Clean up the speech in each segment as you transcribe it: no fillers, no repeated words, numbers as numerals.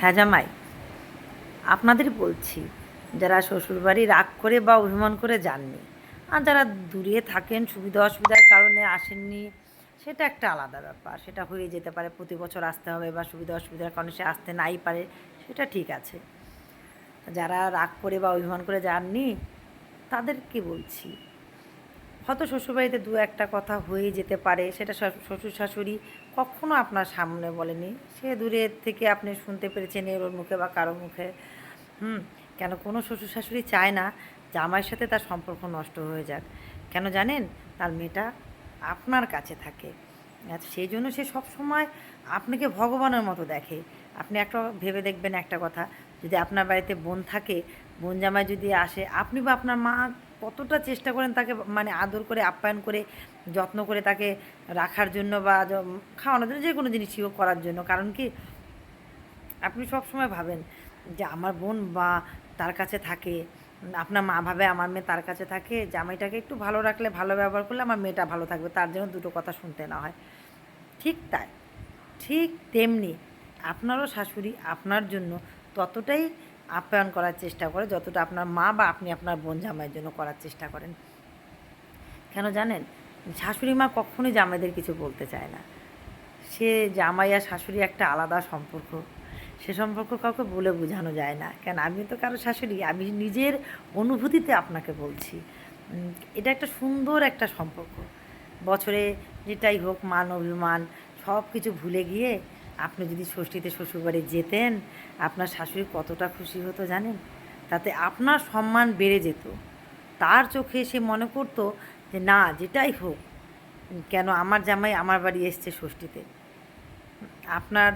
হ্যাঁ জামাই, আপনাদের বলছি, যারা শ্বশুরবাড়ি রাগ করে বা অভিমান করে যাননি, আর যারা দূরে থাকেন সুবিধা অসুবিধার কারণে আসেননি, সেটা একটা আলাদা ব্যাপার। সেটা হয়ে যেতে পারে, প্রতি বছর আসতে হবে বা সুবিধা অসুবিধার কারণে সে আসতে নাই পারে, সেটা ঠিক আছে। যারা রাগ করে বা অভিমান করে যাননি, তাদেরকে বলছি, হয়তো শ্বশুরবাড়িতে দু একটা কথা হয়ে যেতে পারে, সেটা শ্বশুর শাশুড়ি কখনো আপনার সামনে বলেনি, সে দূরের থেকে আপনি শুনতে পেরেছেন ওর মুখে বা কারো মুখে। হুম। কেন কোনো শ্বশুর শাশুড়ি চায় না জামাইয়ের সাথে তার সম্পর্ক নষ্ট হয়ে যাক। কেন জানেন? তার মেয়েটা আপনার কাছে থাকে, আর সেই জন্য সে সবসময় আপনাকে ভগবানের মতো দেখে। আপনি একটা ভেবে দেখবেন একটা কথা, যদি আপনার বাড়িতে বোন থাকে, বোন জামাই যদি আসে, আপনি বা আপনার মা কতটা চেষ্টা করেন তাকে মানে আদর করে আপ্যায়ন করে যত্ন করে তাকে রাখার জন্য বা খাওয়ানোর জন্য, যে কোনো জিনিসই হোক করার জন্য। কারণ কি, আপনি সবসময় ভাবেন যে আমার বোন বা তার কাছে থাকে, আপনার মা ভাবে আমার মেয়ে তার কাছে থাকে, জামাইটাকে একটু ভালো রাখলে, ভালো ব্যবহার করলে আমার মেয়েটা ভালো থাকবে, তার জন্য দুটো কথা শুনতে না হয়। ঠিক তাই, ঠিক তেমনি আপনারও শাশুড়ি আপনার জন্য ততটাই আপ্যায়ন করার চেষ্টা করে যতটা আপনার মা বা আপনি আপনার বোন জামাইয়ের জন্য করার চেষ্টা করেন। কেন জানেন? শাশুড়ি মা কখনোই জামাইদের কিছু বলতে চায় না। সে জামাই আর শাশুড়ি একটা আলাদা সম্পর্ক। সে সম্পর্ক কাউকে বলে বোঝানো যায় না। কেন, আমিও তো কারো শাশুড়ি, আমি নিজের অনুভূতিতে আপনাকে বলছি। এটা একটা সুন্দর একটা সম্পর্ক। বছরে যেটাই হোক, মান অভিমান সব কিছু ভুলে গিয়ে আপনি যদি ষষ্ঠীতে শ্বশুরবাড়ি যেতেন, আপনার শাশুড়ি কতটা খুশি হতো জানেন? তাতে আপনার সম্মান বেড়ে যেত। তার চোখে সে মনে করতো যে না, যেটাই হোক, কেন আমার জামাই আমার বাড়ি এসছে ষষ্ঠীতে, আপনার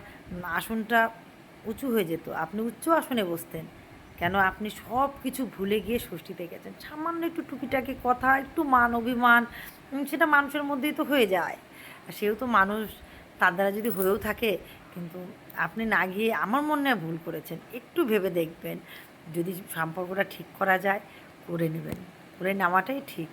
আসনটা উঁচু হয়ে যেত, আপনি উচ্চ আসনে বসতেন। কেন, আপনি সব কিছু ভুলে গিয়ে ষষ্ঠীতে গেছেন। সামান্য একটু টুকিটাকি কথা, একটু মান অভিমান, সেটা মানুষের মধ্যেই তো হয়ে যায়। আর সেও তো মানুষ, তার দ্বারা যদি হয়েও থাকে, কিন্তু আপনি না গিয়ে আমার মনে হয় ভুল করেছেন। একটু ভেবে দেখবেন, যদি সম্পর্কটা ঠিক করা যায়, করে নেবেন, করে নেওয়াটাই ঠিক।